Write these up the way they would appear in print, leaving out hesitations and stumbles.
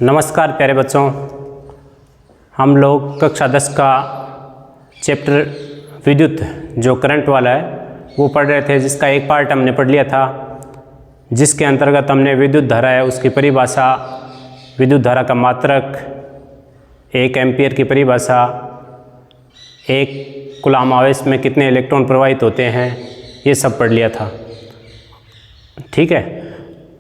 नमस्कार प्यारे बच्चों, हम लोग कक्षा 10 का चैप्टर विद्युत जो करंट वाला है वो पढ़ रहे थे, जिसका एक पार्ट हमने पढ़ लिया था, जिसके अंतर्गत हमने विद्युत धारा है उसकी परिभाषा, विद्युत धारा का मात्रक, 1 एम्पीयर की परिभाषा, 1 कूलाम आवेश में कितने इलेक्ट्रॉन प्रवाहित होते हैं, ये सब पढ़ लिया था। ठीक है,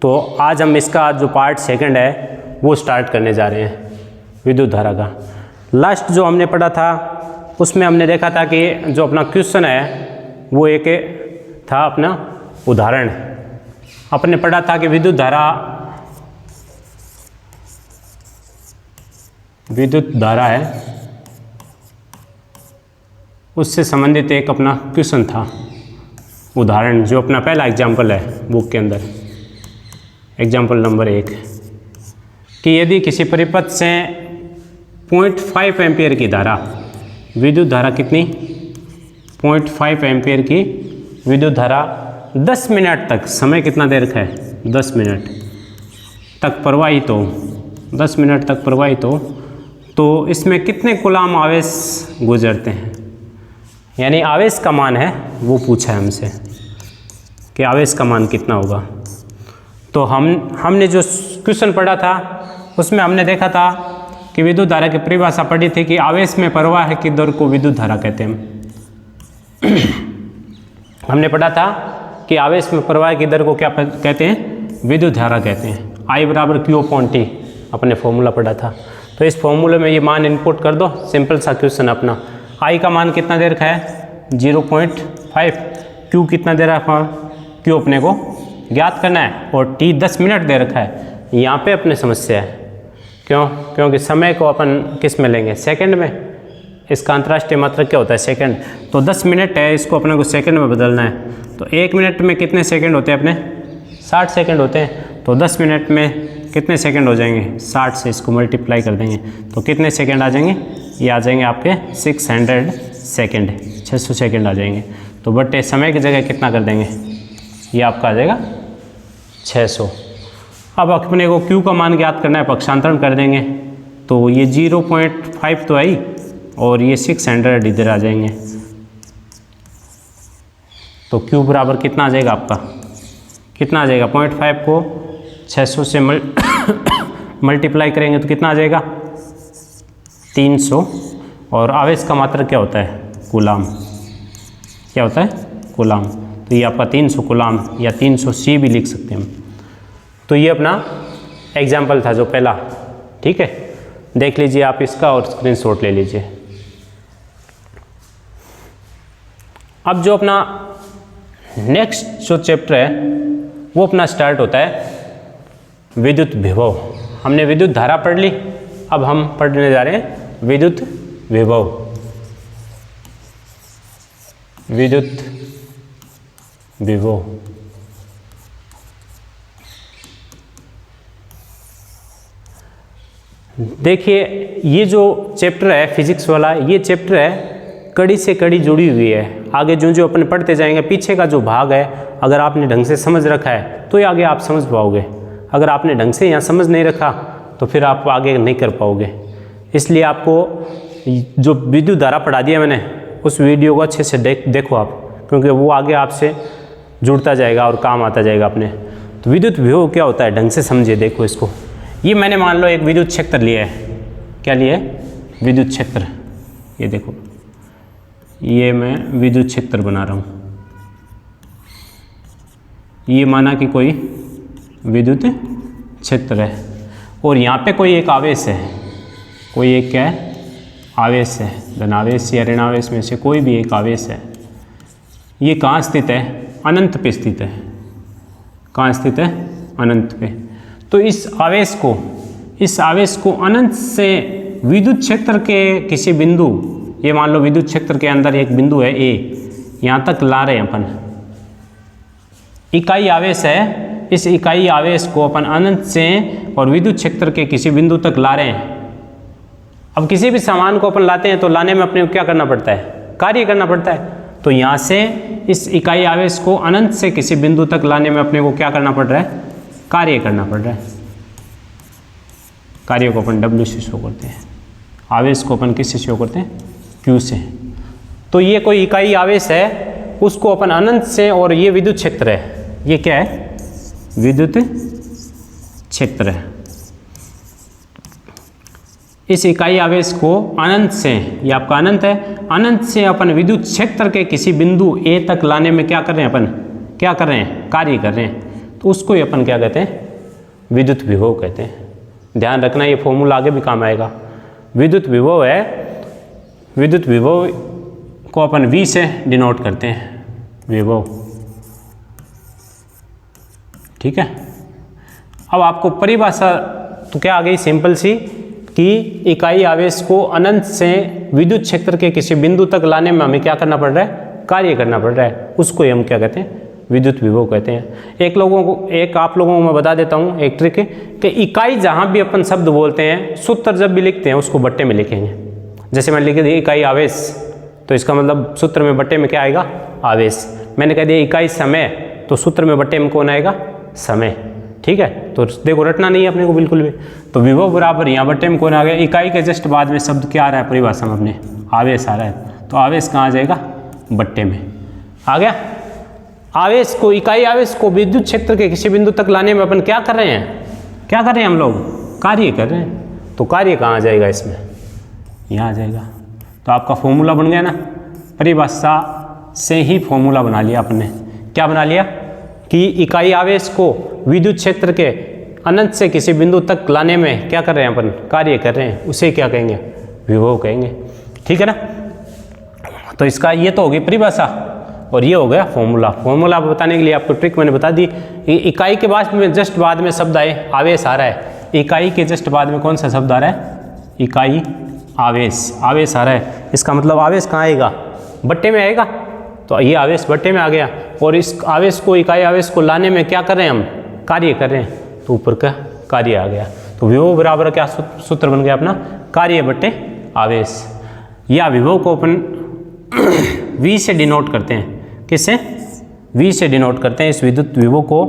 तो आज हम इसका जो पार्ट सेकंड है वो स्टार्ट करने जा रहे हैं विद्युत धारा का। लास्ट जो हमने पढ़ा था उसमें हमने देखा था कि जो अपना क्वेश्चन है वो एक था अपना उदाहरण। अपने पढ़ा था कि विद्युत धारा है उससे संबंधित एक अपना क्वेश्चन था उदाहरण, जो अपना पहला एग्जाम्पल है बुक के अंदर, एग्जाम्पल नंबर 1, कि यदि किसी परिपथ से 0.5 एम्पीयर की धारा, विद्युत धारा कितनी, 0.5 एम्पीयर की विद्युत धारा 10 मिनट तक, समय कितना देर का है, 10 मिनट तक प्रवाहित हो, 10 मिनट तक प्रवाहित हो, तो इसमें कितने कूलाम आवेश गुजरते हैं, यानी आवेश का मान है वो पूछा है हमसे कि आवेश का मान कितना होगा। तो हमने जो क्वेश्चन पढ़ा था उसमें हमने देखा था कि विद्युत धारा की परिभाषा पढ़ी थी कि आवेश में प्रवाह की दर को विद्युत धारा कहते हैं। हमने पढ़ा था कि आवेश में प्रवाह की दर को क्या कहते हैं, विद्युत धारा कहते हैं। I बराबर Q/T अपने फॉर्मूला पढ़ा था। तो इस फॉर्मूले में ये मान इनपुट कर दो, सिंपल सा क्वेश्चन अपना। I का मान कितना दे रखा है, 0.5, Q कितना दे रखा है, Q अपने को ज्ञात करना है, और T 10 मिनट दे रखा है। यहाँ पे अपने समस्या है, क्यों, क्योंकि समय को अपन किस में लेंगे, सेकंड में। इसका अंतर्राष्ट्रीय मात्रक क्या होता है, सेकंड। तो 10 मिनट है, इसको अपने को सेकंड में बदलना है। तो 1 मिनट में कितने सेकंड होते हैं अपने, 60 सेकंड होते हैं। तो 10 मिनट में कितने सेकंड हो जाएंगे, 60 से इसको मल्टीप्लाई कर देंगे तो कितने सेकंड आ जाएंगे, ये आ जाएंगे आपके 600 सेकंड, 600 सेकंड आ जाएंगे। तो बटे समय की जगह कितना कर देंगे, ये आपका आ जाएगा 600। अब अपने को Q का मान ज्ञात करना है, पक्षांतरण कर देंगे तो ये 0.5 तो आई और ये 600 इधर आ जाएंगे। तो Q बराबर कितना आ जाएगा आपका, कितना आ जाएगा, 0.5 को 600 से मल्टीप्लाई करेंगे तो कितना आ जाएगा, 300। और आवेश का मात्रक क्या होता है, कूलाम, क्या होता है, कूलाम। तो ये आपका 300 कूलाम या 300 C भी लिख सकते हैं हम। तो ये अपना एग्जाम्पल था जो पहला, ठीक है, देख लीजिए आप इसका और स्क्रीनशॉट ले लीजिए। अब जो अपना नेक्स्ट जो चैप्टर है वो अपना स्टार्ट होता है विद्युत विभव। हमने विद्युत धारा पढ़ ली, अब हम पढ़ने जा रहे हैं विद्युत विभव। विद्युत विभव देखिए, ये जो चैप्टर है फिजिक्स वाला, ये चैप्टर है कड़ी से कड़ी जुड़ी हुई है। आगे जो जो अपन पढ़ते जाएंगे, पीछे का जो भाग है अगर आपने ढंग से समझ रखा है तो ये आगे आप समझ पाओगे। अगर आपने ढंग से यहाँ समझ नहीं रखा तो फिर आप आगे नहीं कर पाओगे। इसलिए आपको जो विद्युत धारा पढ़ा दिया मैंने, उस वीडियो को अच्छे से देखो आप, क्योंकि वो आगे आपसे जुड़ता जाएगा और काम आता जाएगा अपने। तो विद्युत विभव क्या होता है, ढंग से समझिए, देखो इसको। ये मैंने मान लो एक विद्युत क्षेत्र लिया है, क्या लिया है, विद्युत क्षेत्र। ये देखो, ये मैं विद्युत क्षेत्र बना रहा हूँ। ये माना कि कोई विद्युत क्षेत्र है और यहाँ पे कोई एक आवेश है, कोई एक क्या है, आवेश है, धनावेश या ऋणावेश में से कोई भी एक आवेश है। ये कहाँ स्थित है, अनंत पे स्थित है। कहाँ स्थित है, अनंत पे। तो इस आवेश को अनंत से विद्युत क्षेत्र के किसी बिंदु, ये मान लो विद्युत क्षेत्र के अंदर एक बिंदु है A, यहाँ तक ला रहे हैं अपन। इकाई आवेश है, इस इकाई आवेश को अपन अनंत से और विद्युत क्षेत्र के किसी बिंदु तक ला रहे हैं। अब किसी भी सामान को अपन लाते हैं तो लाने में अपने को क्या करना पड़ता है, कार्य करना पड़ता है। तो यहाँ से इस इकाई आवेश को अनंत से किसी बिंदु तक लाने में अपने को क्या करना पड़ रहा है, कार्य करना पड़ रहा है, कार्य को अपन W से शो करते हैं, आवेश को अपन किससे शो करते हैं, Q से। तो ये कोई इकाई आवेश है, उसको अपन अनंत से, और ये विद्युत क्षेत्र है, ये क्या है, विद्युत क्षेत्र है। इस इकाई आवेश को अनंत से, ये आपका अनंत है, अनंत से अपन विद्युत क्षेत्र के किसी बिंदु A तक लाने में क्या कर रहे हैं, अपन क्या कर रहे हैं, कार्य कर रहे हैं। तो उसको ही अपन क्या कहते हैं, विद्युत विभव कहते हैं। ध्यान रखना, ये फॉर्मूला आगे भी काम आएगा। विद्युत विभव है, विद्युत विभव को अपन V से डिनोट करते हैं, विभव, ठीक है। अब आपको परिभाषा तो क्या आ गई, सिंपल सी, कि इकाई आवेश को अनंत से विद्युत क्षेत्र के किसी बिंदु तक लाने में हमें क्या करना पड़ रहा है, कार्य करना पड़ रहा है, उसको हम क्या कहते हैं, विद्युत विभव कहते हैं। एक आप लोगों को मैं बता देता हूँ एक ट्रिक, कि इकाई जहाँ भी अपन शब्द बोलते हैं, सूत्र जब भी लिखते हैं उसको बट्टे में लिखेंगे। जैसे मैंने लिख दिया इकाई आवेश, तो इसका मतलब सूत्र में बट्टे में क्या आएगा, आवेश। मैंने कह दिया इकाई समय, तो सूत्र में बट्टे में कौन आएगा, समय, ठीक है। तो देखो रटना नहीं है अपने को बिल्कुल भी। तो विभव बराबर यहाँ बट्टे में कौन आ गया, इकाई के जस्ट बाद में शब्द क्या आ रहा है परिभाषा में अपने, आवेश आ रहा है। तो आवेश कहाँ आ जाएगा, बट्टे में आ गया। आवेश को, इकाई आवेश को विद्युत क्षेत्र के किसी बिंदु तक लाने में अपन क्या कर रहे हैं, क्या कर रहे हैं हम लोग, कार्य कर रहे हैं। तो कार्य कहाँ आ जाएगा, इसमें यहाँ आ जाएगा। तो आपका फॉर्मूला बन गया ना, परिभाषा से ही फॉर्मूला बना लिया आपने। क्या बना लिया, कि इकाई आवेश को विद्युत क्षेत्र के अनंत से किसी बिंदु तक लाने में क्या कर रहे हैं अपन, कार्य कर रहे हैं, उसे क्या कहेंगे, विभव कहेंगे, ठीक है ना। तो इसका ये तो हो गई परिभाषा, और ये हो गया फॉर्मूला। फॉर्मूला बताने के लिए आपको ट्रिक मैंने बता दी। इकाई के बाद में जस्ट बाद में शब्द आए, आवेश आ रहा है, इकाई के जस्ट बाद में कौन सा शब्द आ रहा है, इकाई आवेश, आवेश आ रहा है। इसका मतलब आवेश कहाँ आएगा, बट्टे में आएगा। तो ये आवेश बट्टे में आ गया, और इस आवेश को, इकाई आवेश को लाने में क्या कर रहे हैं हम, कार्य कर रहे हैं। तो ऊपर का कार्य आ गया। तो विभव बराबर क्या सूत्र बन गया अपना, कार्य बट्टे आवेश। या विभव को अपन V से डिनोट करते हैं, किससे, V से डिनोट करते हैं। इस विद्युत विभव को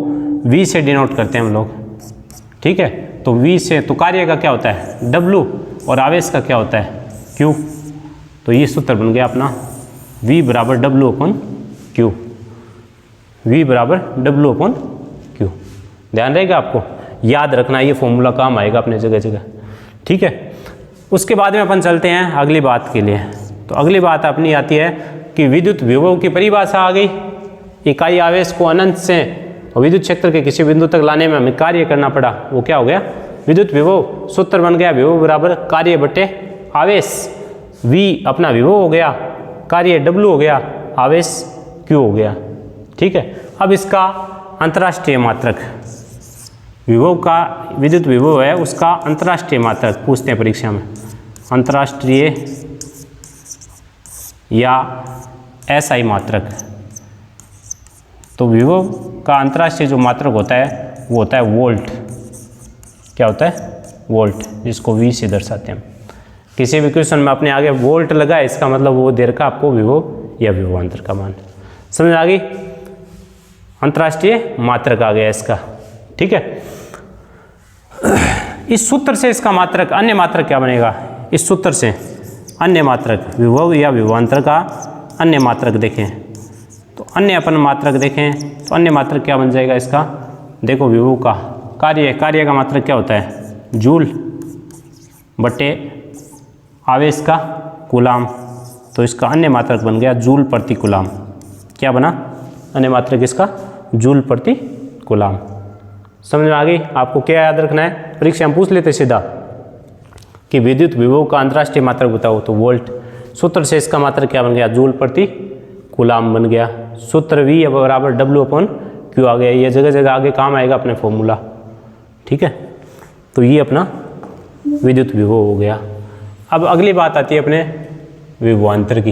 V से डिनोट करते हैं हम लोग, ठीक है। तो V से, तो कार्य का क्या होता है W, और आवेश का क्या होता है Q। तो ये सूत्र बन गया अपना V बराबर W/Q, V बराबर W/Q। ध्यान रहेगा, आपको याद रखना, ये फॉर्मूला काम आएगा अपने जगह जगह, ठीक है। उसके बाद में अपन चलते हैं अगली बात के लिए। तो अगली बात अपनी आती है कि विद्युत विभव की परिभाषा आ गई। इकाई आवेश को अनंत से विद्युत क्षेत्र के किसी बिंदु तक लाने में हमें कार्य करना पड़ा, वो क्या हो गया, विद्युत विभव। सूत्र बन गया विभव बराबर कार्य बट्टे आवेश। V अपना विभव हो गया, कार्य W हो गया, आवेश Q हो गया, ठीक है। अब इसका अंतर्राष्ट्रीय मात्रक, विभव का, विद्युत विभव है उसका अंतर्राष्ट्रीय मात्रक पूछते हैं परीक्षा में, अंतर्राष्ट्रीय या SI मात्रक। तो विभव का अंतर्राष्ट्रीय जो मात्रक होता है वो होता है वोल्ट। क्या होता है, वोल्ट, जिसको V से दर्शाते हैं। किसी भी क्वेश्चन में अपने आगे वोल्ट लगा है, इसका मतलब वो दे रखा आपको विभव या विभवांतर का मान। समझ आ गई, अंतर्राष्ट्रीय मात्रक आ गया इसका, ठीक है। इस सूत्र से इसका मात्रक, अन्य मात्रक क्या बनेगा, इस सूत्र से अन्य मात्रक, विभव या विभवांतर का अन्य मात्रक देखें। तो अन्य अपन मात्रक देखें, तो अन्य मात्रक क्या बन जाएगा इसका, देखो विभव का कार्य, कार्य का मात्रक क्या होता है, जूल बटे आवेश का कूलाम। तो इसका अन्य मात्रक बन गया जूल प्रति कूलाम। क्या बना, अन्य मात्रक इसका जूल प्रति कूलाम। समझ में आ गई। आपको क्या याद रखना है, परीक्षा में पूछ लेते सीधा कि विद्युत विभव का अंतर्राष्ट्रीय मात्रक बताओ, तो वोल्ट। सूत्र से इसका मात्रक क्या बन गया, जूल प्रति कूलाम बन गया। सूत्र V बराबर W/Q आ गया। ये जगह जगह आगे काम आएगा अपने फॉर्मूला, ठीक है। तो ये अपना विद्युत विभव हो गया। अब अगली बात आती है अपने विभवांतर की,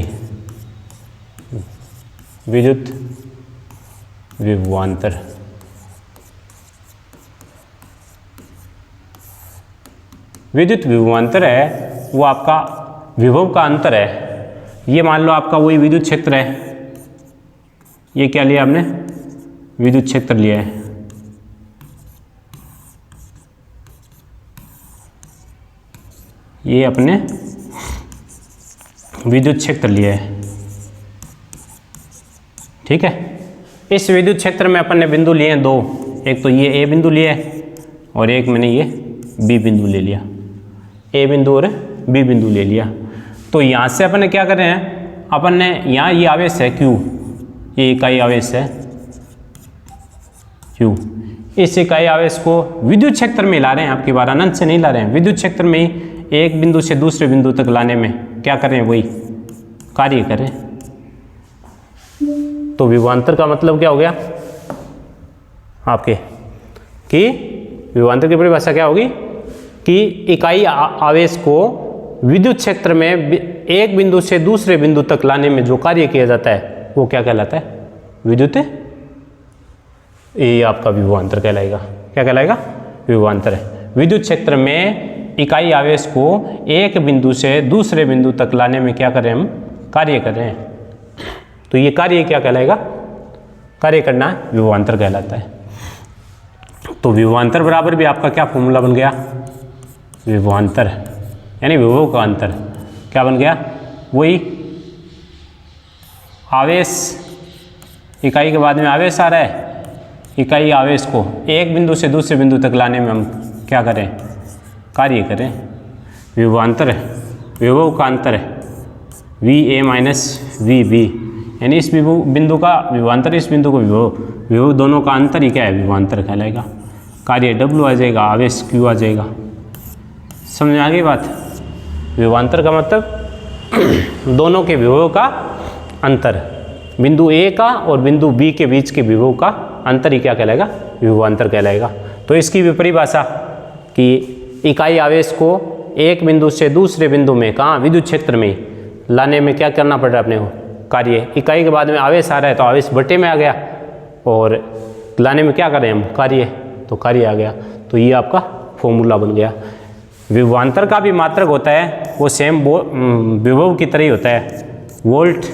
विद्युत विभवांतर। विद्युत विभवांतर है वो आपका विभव का अंतर है। ये मान लो आपका वही विद्युत क्षेत्र है, ये क्या लिया आपने, विद्युत क्षेत्र लिया है। ये अपने विद्युत क्षेत्र लिया है, ठीक है। इस विद्युत क्षेत्र में अपन ने बिंदु लिए हैं दो, एक तो ये ए बिंदु लिया है और एक मैंने ये बी बिंदु ले लिया, ए बिंदु और बी बिंदु ले लिया। तो यहाँ से अपन ने क्या कर रहे हैं, अपन ने यहाँ ये आवेश है Q, ये इकाई आवेश है Q, इस इकाई आवेश को विद्युत क्षेत्र में ला रहे हैं, आपकी बार अनंत से नहीं ला रहे हैं, विद्युत क्षेत्र में ही एक बिंदु से दूसरे बिंदु तक लाने में क्या कर रहे हैं, वही कार्य कर रहे हैं। तो विभवांतर का मतलब क्या हो गया आपके, कि विभवांतर की परिभाषा क्या होगी कि इकाई आवेश को विद्युत क्षेत्र में एक बिंदु से दूसरे बिंदु तक लाने में जो कार्य किया जाता है वो क्या कहलाता है, विद्युत, ये आपका विभवांतर कहलाएगा। क्या कहलाएगा, विभवांतर है। विद्युत क्षेत्र में इकाई आवेश को एक बिंदु से दूसरे बिंदु तक लाने में क्या कर रहे हैं, हम कार्य कर रहे हैं। तो ये कार्य क्या कहलाएगा, कार्य करना विभवांतर कहलाता है। तो विभवांतर बराबर भी आपका क्या फॉर्मूला बन गया, विभवांतर यानी विभव का अंतर क्या बन गया, वही आवेश, इकाई के बाद में आवेश आ रहा है, इकाई आवेश को एक बिंदु से दूसरे बिंदु तक लाने में हम क्या करें, कार्य करें। विभवांतर है, विभव का अंतर है VA माइनस VB, यानी इस बिंदु का विभवांतर, इस बिंदु को विभव दोनों का अंतर ही क्या है, विभवांतर कहलाएगा। कार्य W आ जाएगा, आवेश Q आ जाएगा। समझ में आ गई बात। विभवांतर का मतलब दोनों के विभव का अंतर, बिंदु A का और बिंदु B के बीच के विभव का अंतर ही क्या कहलाएगा, विभवांतर कहलाएगा। तो इसकी भी परिभाषा कि इकाई आवेश को एक बिंदु से दूसरे बिंदु में, कहाँ, विद्युत क्षेत्र में लाने में क्या करना पड़ रहा है अपने को, कार्य। इकाई के बाद में आवेश आ रहा है तो आवेश बटे में आ गया और लाने में क्या कर रहे हैं हम, कार्य, तो कार्य आ गया। तो ये आपका फॉर्मूला बन गया। विभवांतर का भी मात्रक होता है, वो सेम विभव की तरह ही होता है, वोल्ट।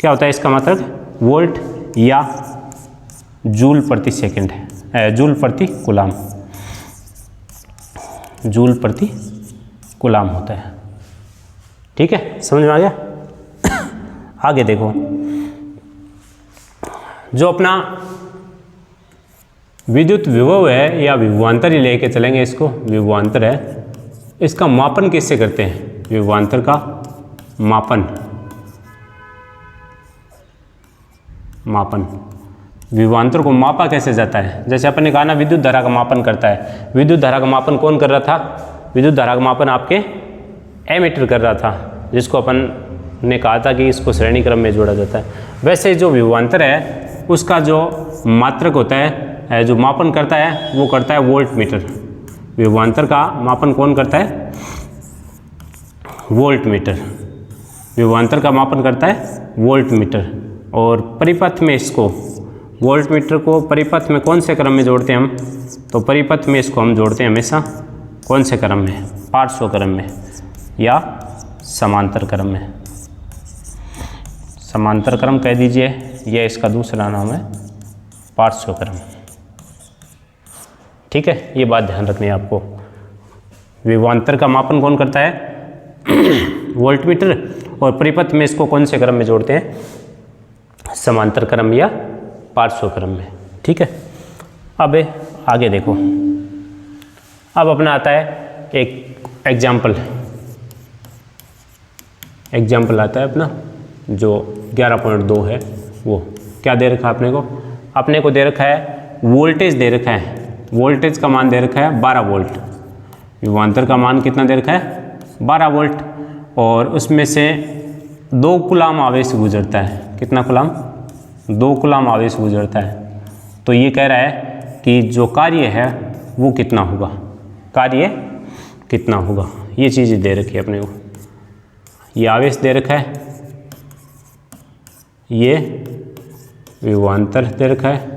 क्या होता है इसका मात्रक, वोल्ट या जूल प्रति सेकंड है, जूल प्रति कूलाम, जूल प्रति कूलाम होता है। ठीक है, समझ में आ गया। आगे देखो, जो अपना विद्युत विभव है या विभवांतर ही लेके चलेंगे इसको, विभवांतर है, इसका मापन किससे करते हैं, विभवांतर का मापन, विभवांतर को मापा कैसे जाता है। जैसे अपन ने कहा ना, विद्युत धारा का मापन करता है। विद्युत धारा का मापन कौन कर रहा था, विद्युत धारा का मापन आपके एमीटर कर रहा था, जिसको अपन ने कहा था कि इसको श्रेणी क्रम में जोड़ा जाता है। वैसे जो विभवांतर है उसका जो मात्रक होता है, जो मापन करता है, वो करता है वोल्ट मीटर। विभवांतर का मापन कौन करता है, वोल्ट मीटर। विभवांतर का मापन करता है वोल्ट मीटर। और परिपथ में इसको, वोल्ट मीटर को परिपथ में कौन से क्रम में जोड़ते हैं हम, तो परिपथ में इसको हम जोड़ते हैं हमेशा कौन से क्रम में, पार्श्व क्रम में या समांतर क्रम में। समांतर क्रम कह दीजिए, यह इसका दूसरा नाम है पार्श्व क्रम। ठीक है, ये बात ध्यान रखनी है आपको। विभवांतर का मापन कौन करता है, वोल्ट मीटर। और परिपथ में इसको कौन से क्रम में जोड़ते हैं, समांतर क्रम या पार्श्व क्रम में। ठीक है, अब आगे देखो, अब अपना आता है एक एग्जाम्पल आता है अपना, जो 11.2 है। वो क्या दे रखा है अपने को दे रखा है वोल्टेज दे रखा है, वोल्टेज का मान दे रखा है 12 वोल्ट। विभवांतर का मान कितना दे रखा है, 12 वोल्ट। और उसमें से 2 कूलाम आवेश गुजरता है। कितना कूलाम, 2 कूलाम आवेश गुजरता है। तो ये कह रहा है कि जो कार्य है वो कितना होगा, कार्य कितना होगा। ये चीज़ दे रखी है अपने को, ये आवेश दे रखा है, ये विभवांतर दे रखा है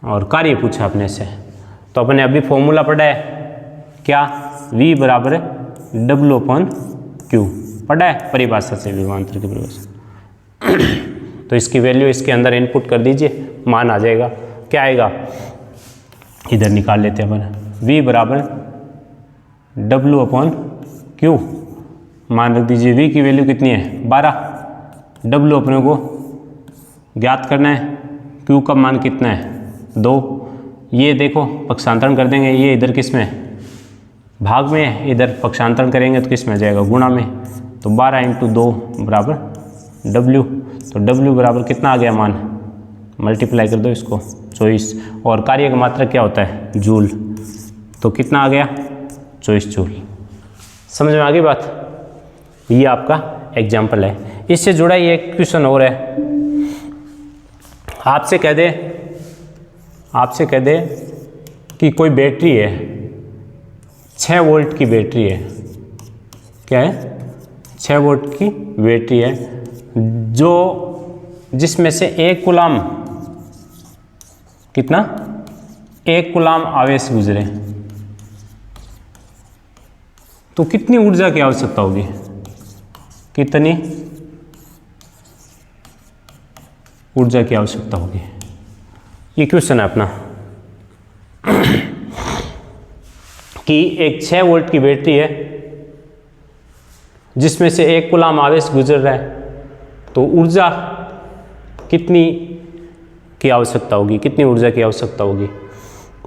और कार्य पूछा अपने से। तो अपने अभी फॉर्मूला पढ़ा है क्या, V बराबर W/Q पढ़ा है परिभाषा से, विभवांतर की परिभाषा। तो इसकी वैल्यू इसके अंदर इनपुट कर दीजिए, मान आ जाएगा। क्या आएगा, इधर निकाल लेते हैं अपन, V बराबर W/Q। मान रख दीजिए V की वैल्यू कितनी है 12, W अपने को ज्ञात करना है, Q का मान कितना है 2। ये देखो पक्षांतरण कर देंगे, ये इधर किस में भाग में है, इधर पक्षांतरण करेंगे तो किस में आ जाएगा गुणा में। तो 12 × 2 बराबर W। तो W बराबर कितना आ गया मान, मल्टीप्लाई कर दो इसको 24। और कार्य का मात्रक क्या होता है जूल, तो कितना आ गया 24 जूल। समझ में आ गई बात। ये आपका एग्जाम्पल है। इससे जुड़ा ही एक क्वेश्चन और है। आपसे कह दे कि कोई बैटरी है 6 वोल्ट की बैटरी है, क्या है 6 वोल्ट की बैटरी है, जिसमें से 1 कूलाम कितना 1 कूलाम आवेश गुजरे, तो कितनी ऊर्जा की आवश्यकता होगी, कितनी ऊर्जा की आवश्यकता होगी। ये क्वेश्चन है अपना कि एक 6 वोल्ट की बैटरी है जिसमें से 1 कूलाम आवेश गुजर रहा है, तो ऊर्जा कितनी की आवश्यकता होगी, कितनी ऊर्जा की आवश्यकता होगी।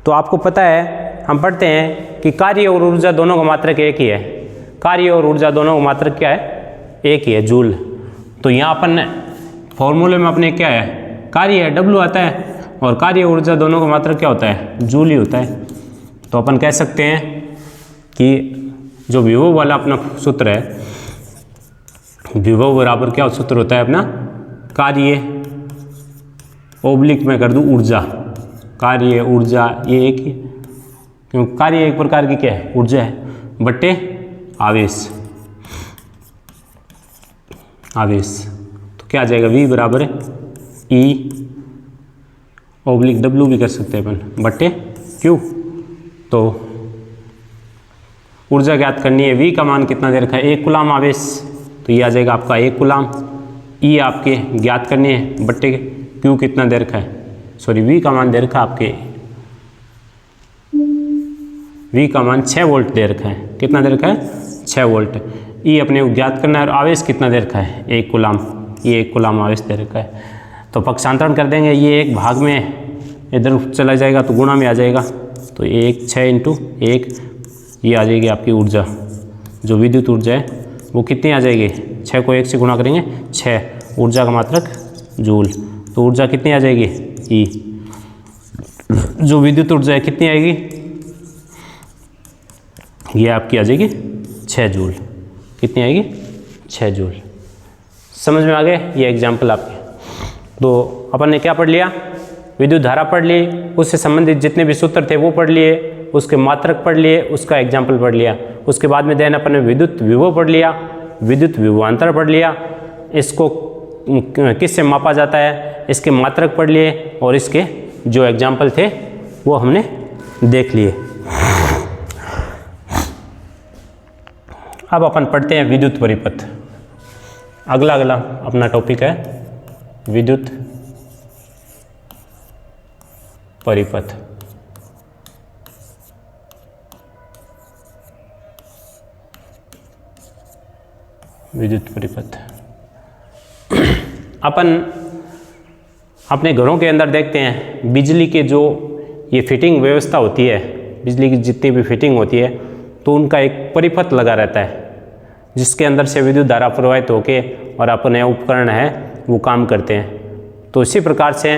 तो आपको पता है, हम पढ़ते हैं कि कार्य और ऊर्जा दोनों का मात्रक एक ही है। कार्य और ऊर्जा दोनों का मात्रक क्या है, एक ही है, जूल। तो यहाँ अपन फॉर्मूले में अपने क्या है, कार्य है W आता है, और कार्य ऊर्जा दोनों का मात्रक क्या होता है, जूल ही होता है। तो अपन कह सकते हैं कि जो विभव वाला अपना सूत्र है, विभव बराबर क्या सूत्र होता है अपना, कार्य ओब्लिक में कर दूं ऊर्जा, कार्य ऊर्जा ये एक ही, क्योंकि कार्य एक प्रकार की क्या है ऊर्जा है, बट्टे आवेश। तो क्या आ जाएगा V बराबर E ओब्लिक W भी कर सकते हैं अपन, बट्टे Q। तो ऊर्जा ज्ञात करनी है, V का मान कितना दे रखा है 1 कूलाम आवेश, तो ये आ जाएगा आपका 1 कूलाम। E आपके ज्ञात करनी है, बट्टे Q कितना दे रखा है, सॉरी V का मान दे रखा है आपके, V का मान 6 वोल्ट दे रखा है, कितना दे रखा है 6 वोल्ट। E अपने को ज्ञात करना है, और आवेश कितना दे रखा है 1 कूलाम, ये 1 कूलाम आवेश दे रखा है। तो पक्षांतरण कर देंगे, ये एक भाग में इधर चला जाएगा तो गुणा में आ जाएगा, तो 1 6 × 1, ये आ जाएगी आपकी ऊर्जा, जो विद्युत ऊर्जा है वो कितनी आ जाएगी, 6 को 1 से गुणा करेंगे 6, ऊर्जा का मात्रक जूल। तो ऊर्जा कितनी आ जाएगी E, जो विद्युत ऊर्जा है कितनी आएगी, ये आपकी आ जाएगी 6 जूल। कितनी आएगी 6 जूल। समझ में आ गए ये एग्जाम्पल आपके। तो अपन ने क्या पढ़ लिया, विद्युत धारा पढ़ ली, उससे संबंधित जितने भी सूत्र थे वो पढ़ लिए, उसके मात्रक पढ़ लिए, उसका एग्जाम्पल पढ़ लिया। उसके बाद में देन अपन ने विद्युत विभव पढ़ लिया, विद्युत विभवांतर पढ़ लिया, इसको किससे मापा जाता है, इसके मात्रक पढ़ लिए, और इसके जो एग्जाम्पल थे वो हमने देख लिए। अब अपन पढ़ते हैं विद्युत परिपथ। अगला अपना टॉपिक है विद्युत परिपथ। विद्युत परिपथ अपन अपने घरों के अंदर देखते हैं, बिजली के जो ये फिटिंग व्यवस्था होती है, बिजली की जितनी भी फिटिंग होती है, तो उनका एक परिपथ लगा रहता है जिसके अंदर से विद्युत धारा प्रवाहित होके और अपने उपकरण है वो काम करते हैं। तो इसी प्रकार से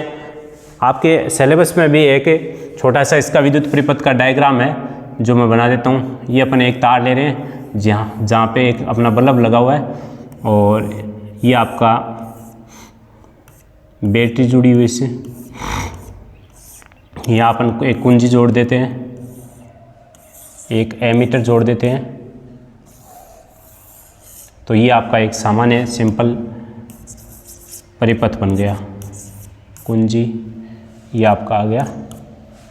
आपके सिलेबस में भी एक छोटा सा इसका विद्युत परिपथ का डायग्राम है जो मैं बना देता हूँ। ये अपन एक तार ले रहे हैं जहाँ पे एक अपना बल्ब लगा हुआ है, और ये आपका बैटरी जुड़ी हुई इससे, यहाँ अपन एक कुंजी जोड़ देते हैं, एक एमीटर जोड़ देते हैं। तो ये आपका एक सामान्य सिंपल परिपथ बन गया। कुंजी, ये आपका आ गया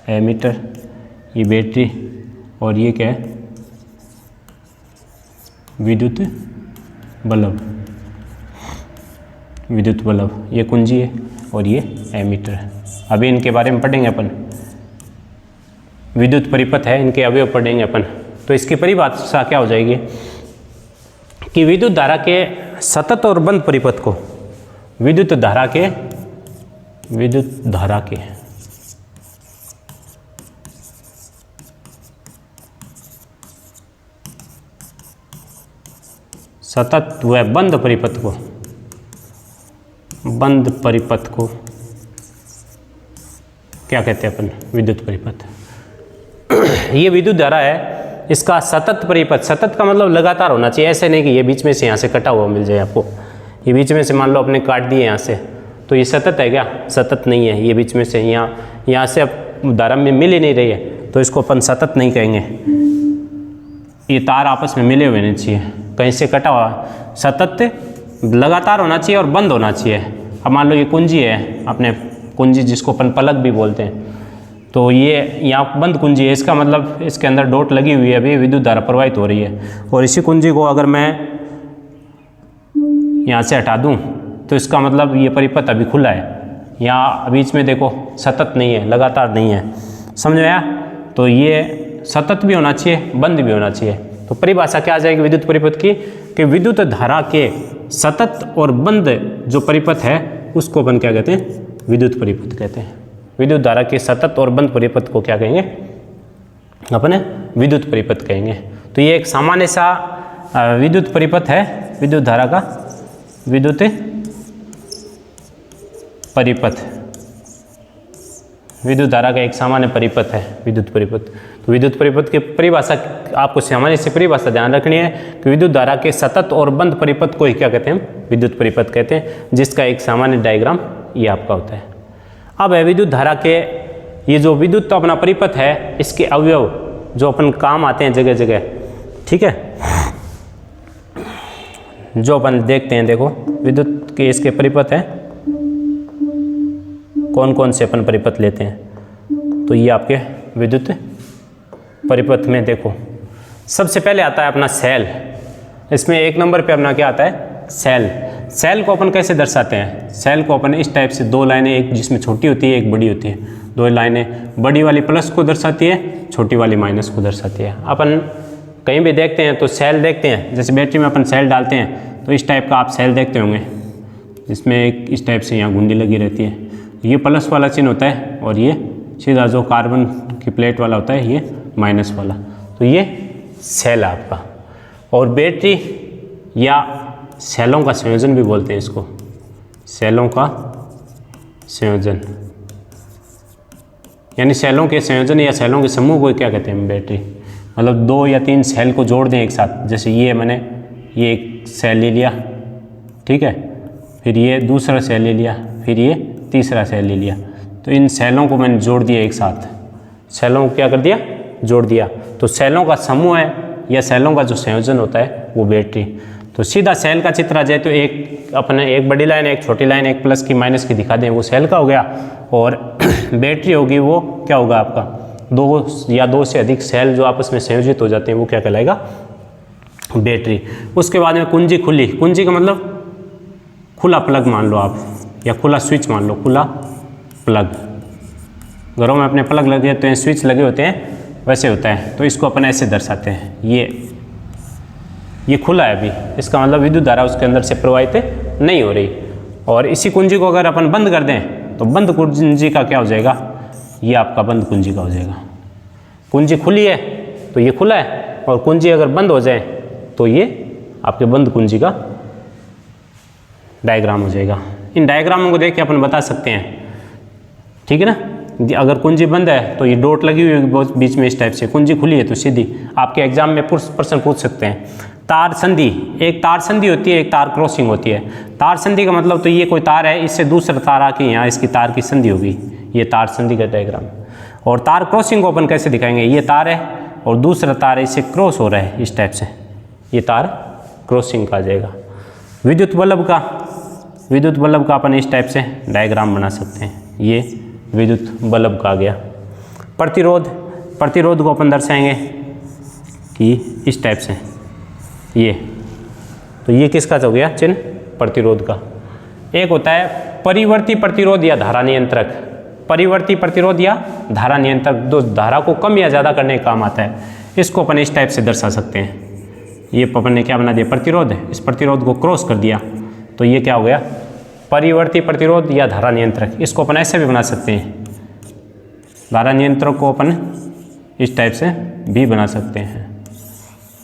एमीटर, ये बैटरी, और ये क्या है विद्युत बल्ब। विद्युत बल्ब ये कुंजी है और ये एमीटर है। अभी इनके बारे में पढ़ेंगे अपन। विद्युत परिपथ है, इनके अवयव पढ़ेंगे अपन। तो इसकी परिभाषा क्या हो जाएगी कि विद्युत धारा के सतत और बंद परिपथ को विद्युत धारा के सतत व बंद परिपथ को क्या कहते हैं अपन? विद्युत परिपथ। ये विद्युत धारा है, इसका सतत परिपथ, सतत का मतलब लगातार होना चाहिए, ऐसे नहीं कि ये बीच में से यहाँ से कटा हुआ मिल जाए आपको। ये बीच में से मान लो अपने काट दिए यहाँ से, तो ये सतत है क्या? सतत नहीं है। ये बीच में से यहाँ से अब धारा में मिल ही नहीं रही है, तो इसको अपन सतत नहीं कहेंगे। ये तार आपस में मिले हुए नहीं चाहिए, कहीं से कटा हुआ। सतत लगातार होना चाहिए और बंद होना चाहिए। अब मान लो ये कुंजी है, अपने कुंजी जिसको अपन पलक भी बोलते हैं, तो ये यहाँ बंद कुंजी है, इसका मतलब इसके अंदर डॉट लगी हुई है, अभी विद्युत धारा प्रवाहित हो रही है। और इसी कुंजी को अगर मैं यहाँ से हटा दूँ तो इसका मतलब ये परिपथ अभी खुला है। यहाँ बीच में देखो सतत नहीं है, लगातार नहीं है, समझ में आया? तो ये सतत भी होना चाहिए, बंद भी होना चाहिए। तो परिभाषा क्या आ जाएगी विद्युत परिपथ की कि विद्युत धारा के सतत और बंद जो परिपथ है उसको अपन क्या कहते हैं? विद्युत परिपथ कहते हैं। विद्युत धारा के सतत और बंद परिपथ को क्या कहेंगे? अपन विद्युत परिपथ कहेंगे। तो ये एक सामान्य सा विद्युत परिपथ है, विद्युत धारा का विद्युत परिपथ, विद्युत धारा का एक सामान्य परिपथ है विद्युत परिपथ। तो विद्युत परिपथ की परिभाषा आपको सामान्य से परिभाषा ध्यान रखनी है कि विद्युत धारा के सतत और बंद परिपथ को ही क्या कहते हैं? विद्युत परिपथ कहते हैं, जिसका एक सामान्य डायग्राम ये आपका होता है। अब है विद्युत धारा के ये जो विद्युत अपना परिपथ है, इसके अवयव जो अपन काम आते हैं जगह जगह, ठीक है, जो अपन देखते हैं। देखो विद्युत के इसके परिपथ हैं, कौन कौन से अपन परिपथ लेते हैं? तो ये आपके विद्युत परिपथ में देखो सबसे पहले आता है अपना सेल। इसमें एक नंबर पे अपना क्या आता है? सेल। सेल को अपन कैसे दर्शाते हैं? सेल को अपन इस टाइप से दो लाइनें, एक जिसमें छोटी होती है एक बड़ी होती है, दो लाइनें, बड़ी वाली प्लस को दर्शाती है, छोटी वाली माइनस को दर्शाती है। अपन कहीं भी देखते हैं तो सेल देखते हैं, जैसे बैटरी में अपन सेल डालते हैं तो इस टाइप का आप सेल देखते होंगे, जिसमें एक इस टाइप से यहाँ गुंडी लगी रहती है। ये प्लस वाला चिन्ह होता है और ये सीधा जो कार्बन की प्लेट वाला होता है ये माइनस वाला। तो ये सेल आपका। और बैटरी या सेलों का संयोजन भी बोलते हैं इसको, सेलों का संयोजन, यानी सेलों के संयोजन या सेलों के समूह को क्या कहते हैं? बैटरी। मतलब दो या तीन सेल को जोड़ दें एक साथ, जैसे ये मैंने ये एक सेल ले लिया, ठीक है, फिर ये दूसरा सेल ले लिया, फिर ये तीसरा सेल ले लिया, तो इन सेलों को मैंने जोड़ दिया एक साथ, सेलों को क्या कर दिया? जोड़ दिया। तो सेलों का समूह है या सेलों का जो संयोजन होता है वो बैटरी। तो सीधा सेल का चित्र आ जाए तो एक अपने एक बड़ी लाइन, एक छोटी लाइन, एक प्लस की माइनस की दिखा दें, वो सेल का हो गया। और बैटरी होगी वो क्या होगा आपका? दो या दो से अधिक सेल जो आपस में संयोजित हो जाते हैं वो क्या कहलाएगा? बैटरी। उसके बाद में कुंजी खुली, कुंजी का मतलब खुला प्लग मान लो आप, या खुला स्विच मान लो, खुला प्लग। घरों में अपने प्लग लगे होते हैं, स्विच लगे होते हैं, वैसे होता है। तो इसको अपन ऐसे दर्शाते हैं, ये खुला है अभी, इसका मतलब विद्युत धारा उसके अंदर से प्रवाहित नहीं हो रही। और इसी कुंजी को अगर अपन बंद कर दें तो बंद कुंजी का क्या हो जाएगा? ये आपका बंद कुंजी का हो जाएगा। कुंजी खुली है तो ये खुला है, और कुंजी अगर बंद हो जाए तो ये आपके बंद कुंजी का डायग्राम हो जाएगा। इन डायग्रामों को देख के अपन बता सकते हैं, ठीक है ना। अगर कुंजी बंद है तो ये डॉट लगी हुई है बीच में इस टाइप से, कुंजी खुली है तो सीधी। आपके एग्जाम में प्रश्न पूछ सकते हैं। तार संधि, एक तार संधि होती है, एक तार क्रॉसिंग होती है। तार संधि का मतलब तो ये कोई तार है, इससे दूसरा तार आके यहाँ इसकी तार की संधि होगी, ये तार संधि का डायग्राम। और तार क्रॉसिंग को अपन कैसे दिखाएंगे? ये तार है और दूसरा तार है, इससे क्रॉस हो रहा है इस टाइप से, ये तार क्रॉसिंग का आ जाएगा। विद्युत बल्ब का अपन इस टाइप से डायग्राम बना सकते हैं, ये विद्युत बल्ब का आ गया। प्रतिरोध को अपन दर्शाएंगे कि इस टाइप से, ये तो ये किसका हो गया चिन्ह? प्रतिरोध का। एक होता है परिवर्ती प्रतिरोध या धारा नियंत्रक। परिवर्ती प्रतिरोध या धारा नियंत्रक, दो धारा को कम या ज़्यादा करने का काम आता है। इसको अपन इस टाइप से दर्शा सकते हैं। ये अपन ने क्या बना दिया, प्रतिरोध है, इस प्रतिरोध को क्रॉस कर दिया तो ये क्या हो गया, परिवर्ती प्रतिरोध या धारा नियंत्रक। इसको अपन ऐसे भी बना सकते हैं, धारा नियंत्रक को अपन इस टाइप से भी बना सकते हैं।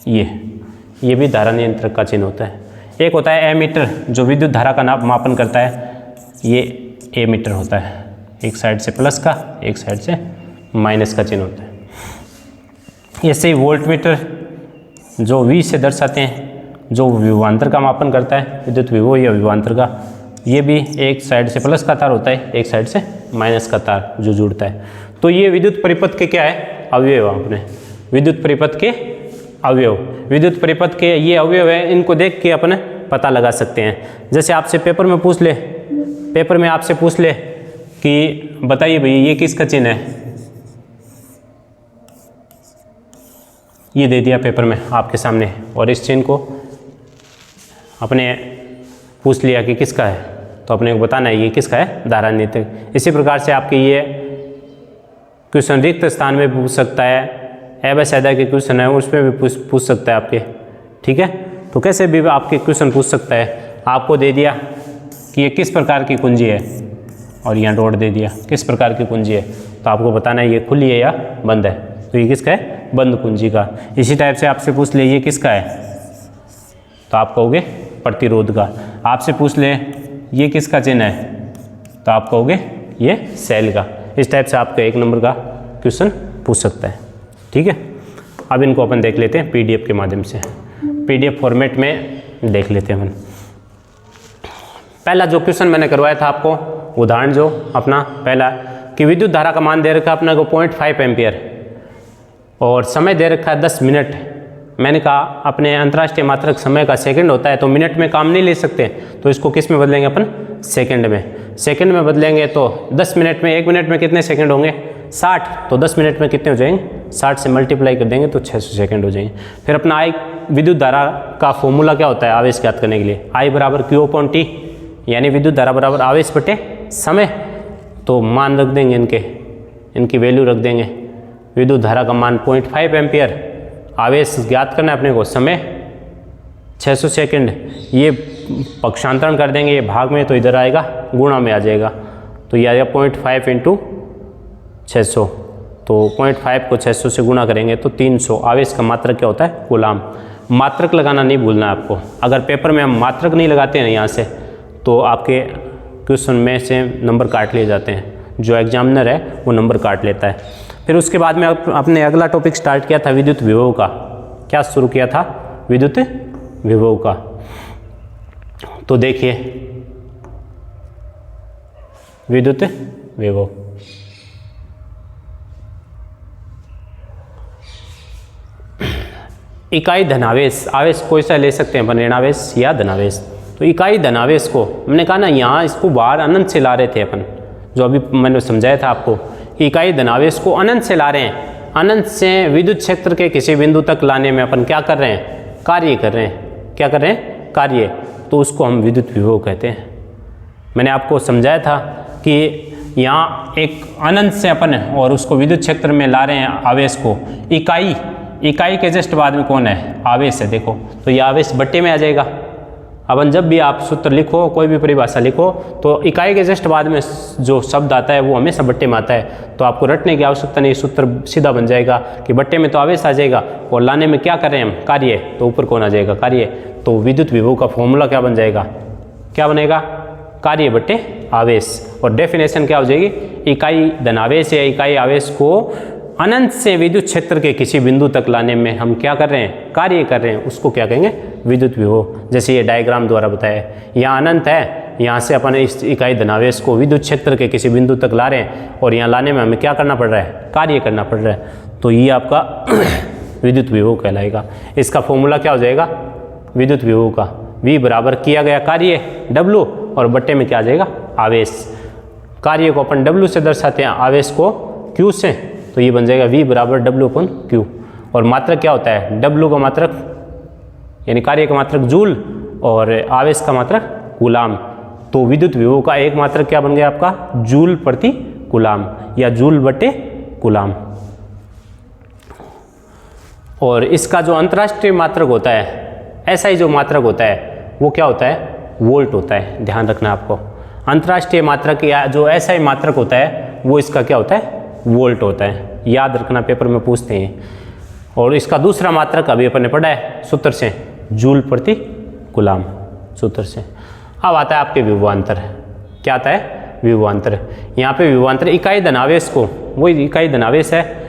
ये भी धारा नियंत्रक का चिन्ह होता है। एक होता है एमीटर जो विद्युत धारा का मापन करता है, ये एमीटर होता है, एक साइड से प्लस का एक साइड से माइनस का चिन्ह होता है। ऐसे ही वोल्टमीटर जो V से दर्शाते हैं, जो विभवांतर का मापन करता है, विद्युत विभव या विभवांतर का, ये भी एक साइड से प्लस का तार होता है, एक साइड से माइनस का तार जो जुड़ता है। तो ये विद्युत परिपथ के क्या है, अवयव। आपने विद्युत परिपथ के अवयव, विद्युत परिपथ के ये अवयव है, इनको देख के अपन पता लगा सकते हैं। जैसे आपसे पेपर में पूछ ले, पेपर में आपसे पूछ ले कि बताइए भैया ये किसका चिन्ह है, ये दे दिया पेपर में आपके सामने, और इस चिन्ह को अपने पूछ लिया कि किसका है, तो अपने को बताना है ये किसका है, धारा नियंत्रक। इसी प्रकार से आपके ये क्वेश्चन रिक्त स्थान में पूछ सकता है, अवैध के क्वेश्चन है उसमें भी पूछ सकता है आपके, ठीक है। तो कैसे भी आपके क्वेश्चन पूछ सकता है। आपको दे दिया कि ये किस प्रकार की कुंजी है, और यहाँ डॉट दे दिया किस प्रकार की कुंजी है, तो आपको बताना है ये खुली है या बंद है, तो ये किसका है, बंद कुंजी का। इसी टाइप से आपसे पूछ ले ये किसका है, तो आप कहोगे प्रतिरोध का। आपसे पूछ ले ये किसका चिन्ह है, तो आप कहोगे ये सेल का। इस टाइप से आपका 1 नंबर का क्वेश्चन पूछ सकता है, ठीक है। अब इनको अपन देख लेते हैं PDF के माध्यम से, PDF फॉर्मेट में देख लेते हैं अपन। पहला जो क्वेश्चन मैंने करवाया था आपको, उदाहरण जो अपना पहला कि विद्युत धारा का मान दे रखा है अपना को 0.5 एम्पियर और समय दे रखा है 10 मिनट। मैंने कहा अपने अंतर्राष्ट्रीय मात्रक समय का सेकंड होता है, तो मिनट में काम नहीं ले सकते, तो इसको किस में बदलेंगे अपन, सेकंड में। सेकंड में बदलेंगे तो 10 मिनट में, 1 मिनट में कितने सेकंड होंगे, 60, तो 10 मिनट में कितने हो जाएंगे, 60 से मल्टीप्लाई कर देंगे तो 600 सेकंड हो जाएंगे। फिर अपना I विद्युत धारा का फॉर्मूला क्या होता है आवेश ज्ञात करने के लिए, I बराबर Q/T, यानी विद्युत धारा बराबर आवेश बटे समय। तो मान रख देंगे इनकी वैल्यू रख देंगे। विद्युत धारा का मान 0.5 एम्पियर, आवेश ज्ञात करना है अपने को, समय 600 सेकंड। ये पक्षांतरण कर देंगे ये भाग में, तो इधर आएगा गुणा में आ जाएगा, तो ये आएगा 0.5 × 600, तो 0.5 को 600 से गुणा करेंगे तो 300। आवेश का मात्रक क्या होता है, कूलाम। मात्रक लगाना नहीं भूलना है आपको। अगर पेपर में हम मात्रक नहीं लगाते हैं यहाँ से, तो आपके क्वेश्चन में से नंबर काट लिए जाते हैं, जो एग्जामिनर है वो नंबर काट लेता है। फिर उसके बाद में अपने अगला टॉपिक स्टार्ट किया था विद्युत विभव का। क्या शुरू किया था, विद्युत विभव का। तो देखिए विद्युत विभव, इकाई धनावेश, आवेश कोई सा ले सकते हैं अपन, ऋणावेश या धनावेश। तो इकाई धनावेश को हमने कहा ना, यहाँ इसको बाहर अनंत से ला रहे थे अपन, जो अभी मैंने समझाया था आपको। इकाई धनावेश को अनंत से ला रहे हैं, अनंत से विद्युत क्षेत्र के किसी बिंदु तक लाने में अपन क्या कर रहे हैं, कार्य कर रहे हैं। क्या कर रहे हैं, कार्य। तो उसको हम विद्युत विभव कहते हैं। मैंने आपको समझाया था कि यहाँ एक अनंत से अपन और उसको विद्युत क्षेत्र में ला रहे हैं आवेश को। इकाई के जस्ट बाद में कौन है, आवेश है। देखो तो ये आवेश बट्टे में आ जाएगा। अपन जब भी आप सूत्र लिखो, कोई भी परिभाषा लिखो, तो इकाई के जस्ट बाद में जो शब्द आता है वो हमेशा बट्टे में आता है। तो आपको रटने की आवश्यकता नहीं, सूत्र सीधा बन जाएगा कि बट्टे में तो आवेश आ जाएगा और लाने में क्या कर रहे हैं हम, कार्य। तो ऊपर कौन आ जाएगा, कार्य। तो विद्युत विभव का फॉर्मूला क्या बन जाएगा, क्या बनेगा, कार्य बट्टे आवेश। और डेफिनेशन क्या हो जाएगी, इकाई धनावेश या इकाई आवेश को अनंत से विद्युत क्षेत्र के किसी बिंदु तक लाने में हम क्या कर रहे हैं, कार्य कर रहे हैं, उसको क्या कहेंगे, विद्युत विभव। जैसे ये डायग्राम द्वारा बताया, यहाँ अनंत है, यहाँ से अपन इस इकाई धनावेश को विद्युत क्षेत्र के किसी बिंदु तक ला रहे हैं और यहाँ लाने में हमें क्या करना पड़ रहा है, कार्य करना पड़ रहा है। तो ये आपका विद्युत विभव कहलाएगा। इसका फॉर्मूला क्या हो जाएगा, विद्युत विभव का V बराबर किया गया कार्य W और बट्टे में क्या आ जाएगा, आवेश। कार्य को अपन W से दर्शाते हैं, आवेश को Q से, तो ये बन जाएगा V बराबर W/Q। और मात्रक क्या होता है, W का मात्रक यानी कार्य का मात्रक जूल और आवेश का मात्रक कूलाम। तो विद्युत विभव का एक मात्रक क्या बन गया आपका, जूल प्रति कूलाम या जूल बटे कूलाम। और इसका जो अंतर्राष्ट्रीय मात्रक होता है, SI जो मात्रक होता है वो क्या होता है, वोल्ट होता है। ध्यान रखना आपको, अंतर्राष्ट्रीय मात्रक या जो SI मात्रक होता है वो इसका क्या होता है, वोल्ट होता है। याद रखना, पेपर में पूछते हैं। और इसका दूसरा मात्रक अभी अपन ने पढ़ा है सूत्र से, जूल प्रति कूलाम सूत्र से। अब आता है आपके विभवांतर। क्या आता है, विभवांतर। यहाँ पे विभवांतर इकाई धनावेश को, वही इकाई धनावेश है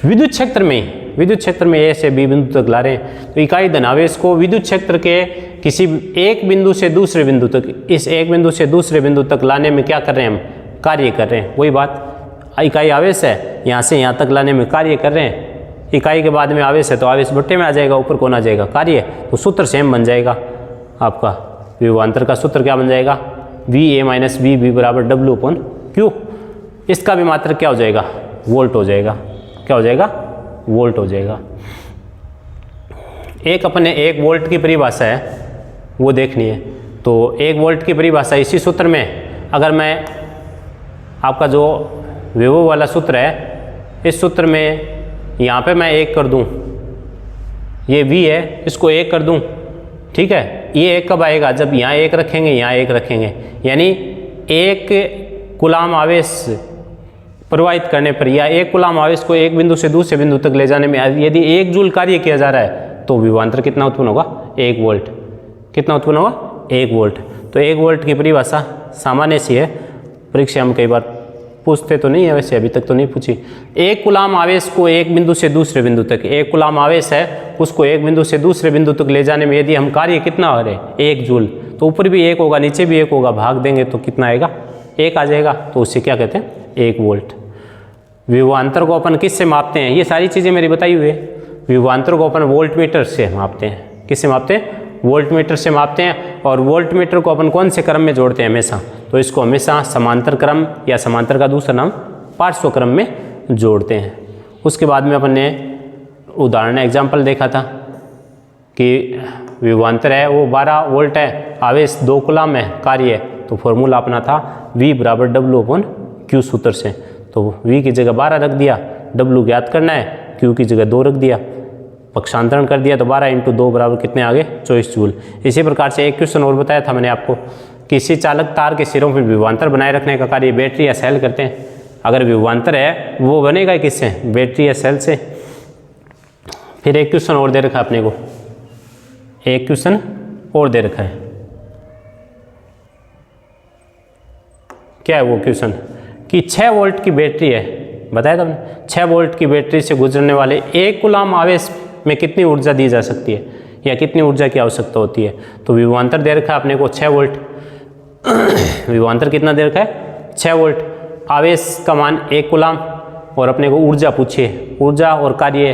विद्युत क्षेत्र में ए से बी बिंदु तक ला रहे हैं, तो इकाई धनावेश को विद्युत क्षेत्र के किसी एक बिंदु से दूसरे बिंदु तक, इस एक बिंदु से दूसरे बिंदु तक लाने में क्या कर रहे हैं हम, कार्य कर रहे हैं। वही बात, इकाई आवेश है, यहाँ से यहाँ तक लाने में कार्य कर रहे हैं। इकाई के बाद में आवेश है तो आवेश बट्टे में आ जाएगा, ऊपर कौन आ जाएगा, कार्य। तो सूत्र सेम बन जाएगा आपका, विभवांतर का सूत्र क्या बन जाएगा, VA माइनस BB बराबर W/Q। इसका भी मात्रक क्या हो जाएगा, वोल्ट हो जाएगा। क्या हो जाएगा, वोल्ट हो जाएगा। एक अपने 1 वोल्ट की परिभाषा है वो देखनी है। तो 1 वोल्ट की परिभाषा इसी सूत्र में, अगर मैं आपका जो विभव वाला सूत्र है, इस सूत्र में यहाँ पे मैं 1 कर दूँ, ये V है, इसको 1 कर दूँ, ठीक है। ये 1 कब आएगा, जब यहाँ 1 रखेंगे, यहाँ 1 रखेंगे, यानी 1 कूलाम आवेश प्रवाहित करने पर या 1 कूलाम आवेश को एक बिंदु से दूसरे बिंदु तक ले जाने में यदि 1 जूल कार्य किया जा रहा है तो विभवांतर कितना उत्पन्न होगा, 1 वोल्ट। कितना उत्पन्न होगा, 1 वोल्ट। तो 1 वोल्ट की परिभाषा सामान्य सी है, परीक्षा में कई बार पूछते तो नहीं है, वैसे अभी तक तो नहीं पूछी। 1 कूलाम आवेश को एक बिंदु से दूसरे बिंदु तक, 1 कूलाम आवेश है उसको एक बिंदु से दूसरे बिंदु तक ले जाने में यदि हम कार्य कितना हो रहे, 1 जूल, तो ऊपर भी 1 होगा, नीचे भी 1 होगा, भाग देंगे तो कितना आएगा, 1 आ जाएगा। तो उससे क्या कहते हैं, 1 वोल्ट। विभवांतर को अपन किससे मापते हैं, ये सारी चीज़ें मेरी बताई हुई है। विभवांतर को अपन वोल्ट मीटर से मापते हैं। किससे मापते हैं, वोल्ट मीटर से मापते हैं। और वोल्ट मीटर को अपन कौन से क्रम में जोड़ते हैं हमेशा, तो इसको हमेशा समांतर क्रम या समांतर का दूसरा नाम पार्श्व क्रम में जोड़ते हैं। उसके बाद में अपन ने उदाहरण एग्जाम्पल देखा था कि विभवांतर है वो 12 वोल्ट है, आवेश 2 कूलाम है, कार्य है, तो फॉर्मूला अपना था V बराबर W/Q सूत्र से। तो V की जगह 12 रख दिया, W ज्ञात करना है, Q की जगह 2 रख दिया, पक्षांतरण कर दिया, तो 12 × 2 बराबर कितने आ गए, 24 जूल। इसी प्रकार से एक क्वेश्चन और बताया था मैंने आपको, किसी चालक तार के सिरों पर विभवांतर बनाए रखने का कार्य बैटरी या सेल करते हैं। अगर विभवांतर है वो बनेगा किससे, बैटरी या सेल से। फिर एक क्वेश्चन और दे रखा है अपने को, एक क्वेश्चन और दे रखा है। क्या है वो क्वेश्चन, कि 6 वोल्ट की बैटरी है, बताया था हमने, 6 वोल्ट की बैटरी से गुजरने वाले 1 कूलाम आवेश में कितनी ऊर्जा दी जा सकती है या कितनी ऊर्जा की आवश्यकता होती है। तो विभवांतर दे रखा है अपने को 6 वोल्ट। विभवांतर कितना दे रखा है, 6 वोल्ट, आवेश का मान 1 कूलाम, और अपने को ऊर्जा पूछिए। ऊर्जा और कार्य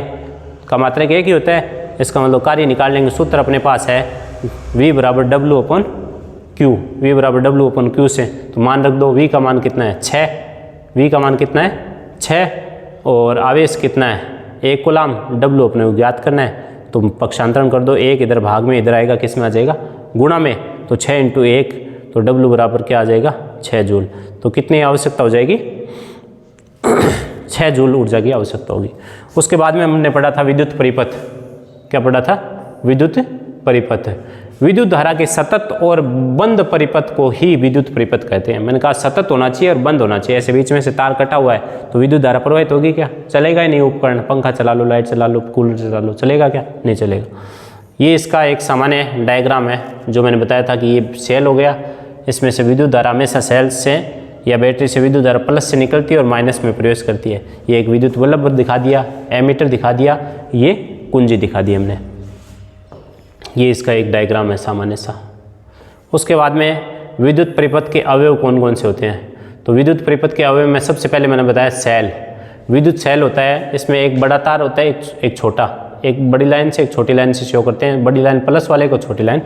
का मात्रक एक ही होता है, इसका मतलब कार्य निकाल लेंगे। सूत्र अपने पास है V बराबर W/Q, V बराबर W/Q से। तो मान रख दो, V का मान कितना है, 6, V का मान कितना है, 6, और आवेश कितना है, 1 कूलाम, W अपने को ज्ञात करना है। तो पक्षांतरण कर दो, 1 इधर भाग में, इधर आएगा किस में आ जाएगा, गुणा में, तो 6 × 1, तो W बराबर क्या आ जाएगा, 6 जूल। तो कितनी आवश्यकता हो जाएगी, 6 जूल ऊर्जा की आवश्यकता होगी। उसके बाद में हमने पढ़ा था विद्युत परिपथ। क्या पढ़ा था, विद्युत परिपथ। विद्युत धारा के सतत और बंद परिपथ को ही विद्युत परिपथ कहते हैं। मैंने कहा सतत होना चाहिए और बंद होना चाहिए, ऐसे बीच में से तार कटा हुआ है तो विद्युत धारा प्रवाहित होगी क्या, चलेगा ही नहीं। उपकरण, पंखा चला लो, लाइट चला लो, कूलर चला लो, चलेगा क्या, नहीं चलेगा। ये इसका एक सामान्य डायग्राम है जो मैंने बताया था कि ये सेल हो गया, इसमें से विद्युत धारा हमेशा सेल से या बैटरी से विद्युत धारा प्लस से निकलती है और माइनस में प्रवेश करती है। ये एक विद्युत बल्ब दिखा दिया, एमीटर दिखा दिया, ये कुंजी दिखा दी हमने। ये इसका एक डायग्राम है सामान्य सा। उसके बाद में विद्युत परिपथ के अवयव कौन कौन से होते हैं। तो विद्युत परिपथ के अवयव में सबसे पहले मैंने बताया सेल। विद्युत सेल होता है, इसमें एक बड़ा तार होता है, एक छोटा, एक बड़ी लाइन से एक छोटी लाइन से शो करते हैं। बड़ी लाइन प्लस वाले को, छोटी लाइन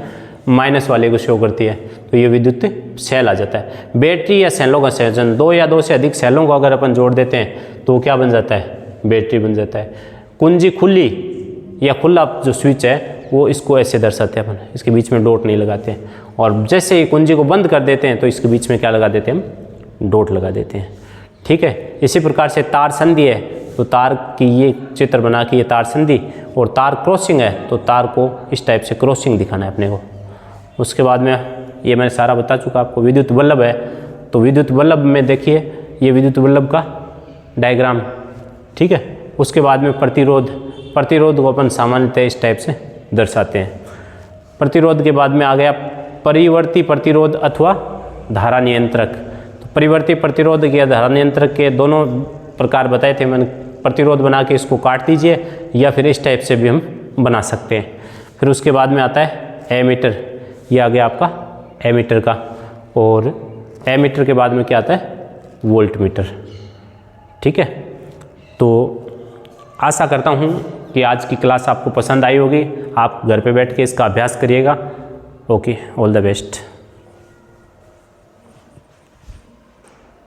माइनस वाले को शो करती है, तो ये विद्युत सेल आ जाता है। बैटरी या सेलों का संयोजन, 2 या 2 से अधिक सेलों को अगर अपन जोड़ देते हैं तो क्या बन जाता है, बैटरी बन जाता है। कुंजी खुली या खुला जो स्विच है वो इसको ऐसे दर्शाते हैं अपन, इसके बीच में डॉट नहीं लगाते हैं। और जैसे ही कुंजी को बंद कर देते हैं तो इसके बीच में क्या लगा देते हैं, हम डॉट लगा देते हैं। ठीक है। इसी प्रकार से तार संधि है, तो तार की ये चित्र बना के ये तार संधि, और तार क्रॉसिंग है तो तार को इस टाइप से क्रॉसिंग दिखाना है अपने को। उसके बाद में ये मैंने सारा बता चुका आपको। विद्युत बल्ब है तो विद्युत बल्ब में देखिए ये विद्युत बल्ब का डायग्राम, ठीक है। उसके बाद में प्रतिरोध को अपन सामान्यतः इस टाइप से दर्शाते हैं। प्रतिरोध के बाद में आ गया परिवर्ती प्रतिरोध अथवा धारा नियंत्रक। तो परिवर्ती प्रतिरोध या धारा नियंत्रक के दोनों प्रकार बताए थे मैंने। प्रतिरोध बना के इसको काट दीजिए या फिर इस टाइप से भी हम बना सकते हैं। फिर उसके बाद में आता है एमीटर, ये आ गया आपका एमीटर का। और एमीटर के बाद में क्या आता है, वोल्ट मीटर, ठीक है। तो आशा करता हूँ कि आज की क्लास आपको पसंद आई होगी। आप घर पे बैठ के इसका अभ्यास करिएगा। Okay, all the best.